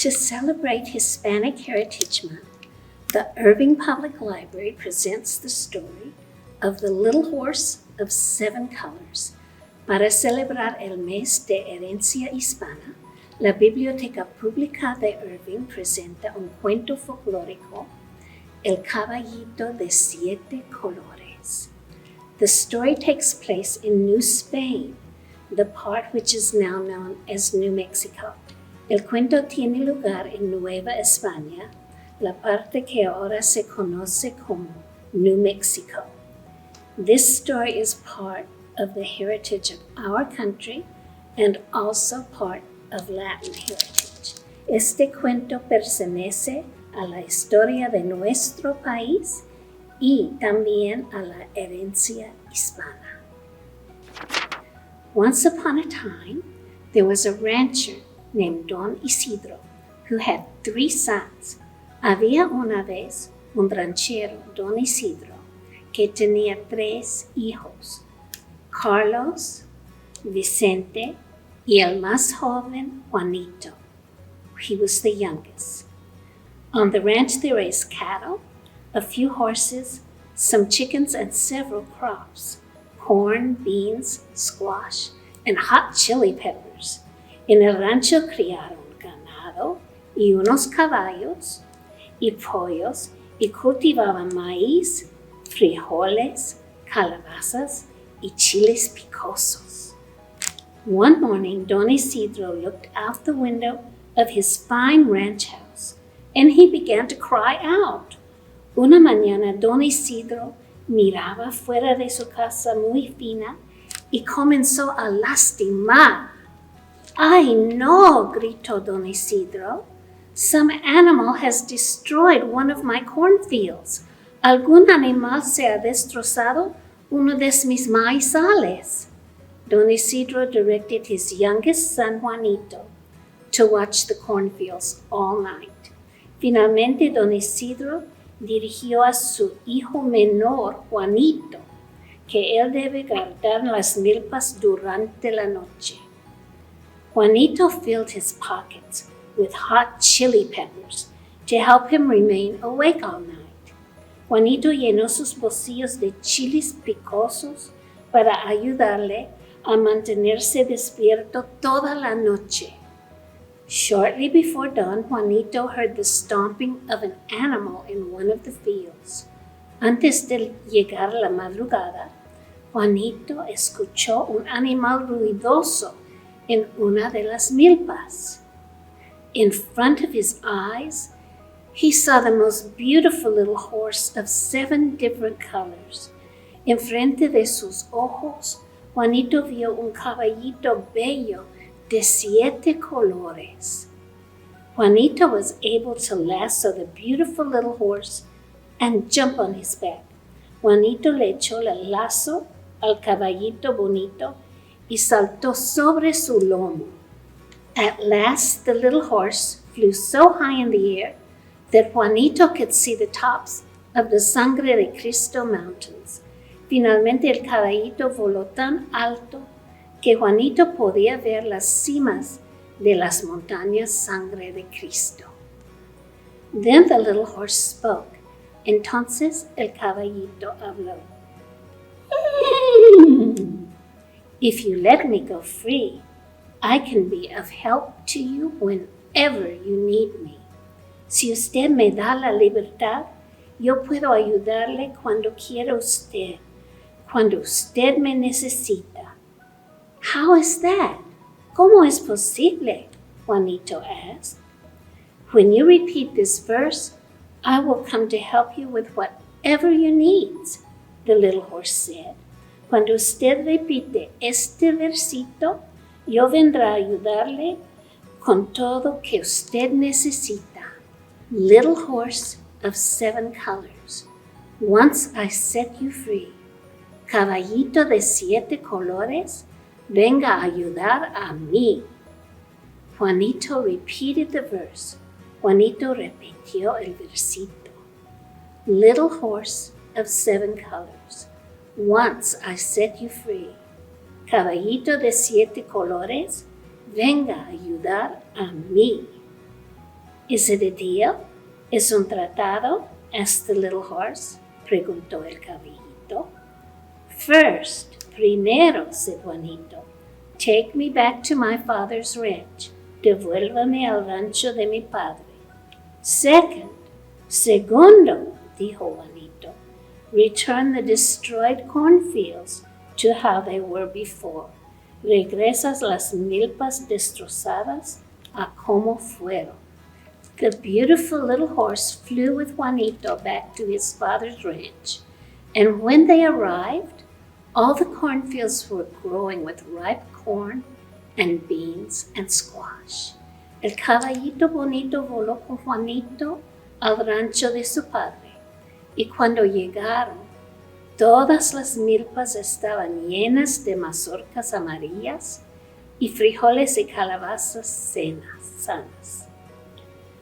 To celebrate Hispanic Heritage Month, the Irving Public Library presents the story of the Little Horse of Seven Colors. Para celebrar el mes de herencia hispana, la Biblioteca Pública de Irving presenta un cuento folclórico, El Caballito de Siete Colores. The story takes place in New Spain, the part which is now known as New Mexico. El cuento tiene lugar en Nueva España, la parte que ahora se conoce como New Mexico. This story is part of the heritage of our country and also part of Latin heritage. Este cuento pertenece a la historia de nuestro país y también a la herencia hispana. Once upon a time, there was a rancher named Don Isidro who had 3 sons. Había una vez un ranchero, Don Isidro, que tenía 3 hijos, Carlos, Vicente, y el más joven, Juanito. He was the youngest. On the ranch they raised cattle, a few horses, some chickens, and several crops, corn, beans, squash, and hot chili peppers. En el rancho criaron ganado y unos caballos y pollos y cultivaban maíz, frijoles, calabazas y chiles picosos. One morning, Don Isidro looked out the window of his fine ranch house and he began to cry out. Una mañana, Don Isidro miraba fuera de su casa muy fina y comenzó a lastimar. ¡Ay, no! Gritó Don Isidro. Some animal has destroyed one of my cornfields. Algún animal se ha destrozado uno de mis maizales. Don Isidro directed his youngest son, Juanito, to watch the cornfields all night. Finalmente, Don Isidro dirigió a su hijo menor, Juanito, que él debe guardar las milpas durante la noche. Juanito filled his pockets with hot chili peppers to help him remain awake all night. Juanito llenó sus bolsillos de chiles picosos para ayudarle a mantenerse despierto toda la noche. Shortly before dawn, Juanito heard the stomping of an animal in one of the fields. Antes de llegar la madrugada, Juanito escuchó un animal ruidoso in una de las milpas. In front of his eyes, he saw the most beautiful little horse of 7 different colors. En frente de sus ojos, Juanito vio un caballito bello de 7 colores. Juanito was able to lasso the beautiful little horse and jump on his back. Juanito le echó el lazo al caballito bonito y saltó sobre su lomo. At last, the little horse flew so high in the air that Juanito could see the tops of the Sangre de Cristo mountains. Finalmente, el caballito voló tan alto que Juanito podía ver las cimas de las montañas Sangre de Cristo. Then the little horse spoke. Entonces el caballito habló. If you let me go free, I can be of help to you whenever you need me. Si usted me da la libertad, yo puedo ayudarle cuando quiera usted, cuando usted me necesita. How is that? ¿Cómo es posible? Juanito asked. When you repeat this verse, I will come to help you with whatever you need, the little horse said. Cuando usted repite este versito, yo vendré a ayudarle con todo que usted necesita. Little horse of 7 colors, once I set you free. Caballito de 7 colores, venga a ayudar a mí. Juanito repeated the verse. Juanito repitió el versito. Little horse of 7 colors, once I set you free. Caballito de 7 colores, venga a ayudar a mí. Is it a deal? ¿Es un tratado? Asked the little horse. Preguntó el caballito. First, primero, said Juanito, take me back to my father's ranch. Devuélvame al rancho de mi padre. Segundo, dijo Juanito, return the destroyed cornfields to how they were before. Regresas las milpas destrozadas a como fueron. The beautiful little horse flew with Juanito back to his father's ranch, and when they arrived, all the cornfields were growing with ripe corn and beans and squash. El caballito bonito voló con Juanito al rancho de su padre, y cuando llegaron, todas las milpas estaban llenas de mazorcas amarillas y frijoles y calabazas sanas.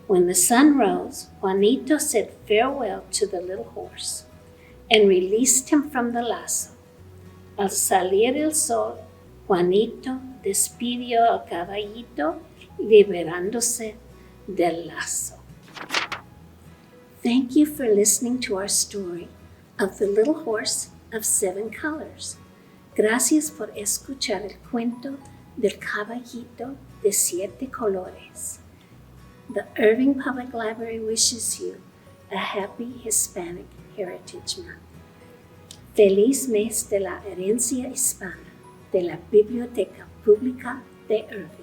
When the sun rose, Juanito said farewell to the little horse and released him from the lazo. Al salir el sol, Juanito despidió al caballito, liberándose del lazo. Thank you for listening to our story of the Little Horse of Seven Colors. Gracias por escuchar el cuento del caballito de siete colores. The Irving Public Library wishes you a happy Hispanic Heritage Month. Feliz mes de la herencia hispana de la Biblioteca Pública de Irving.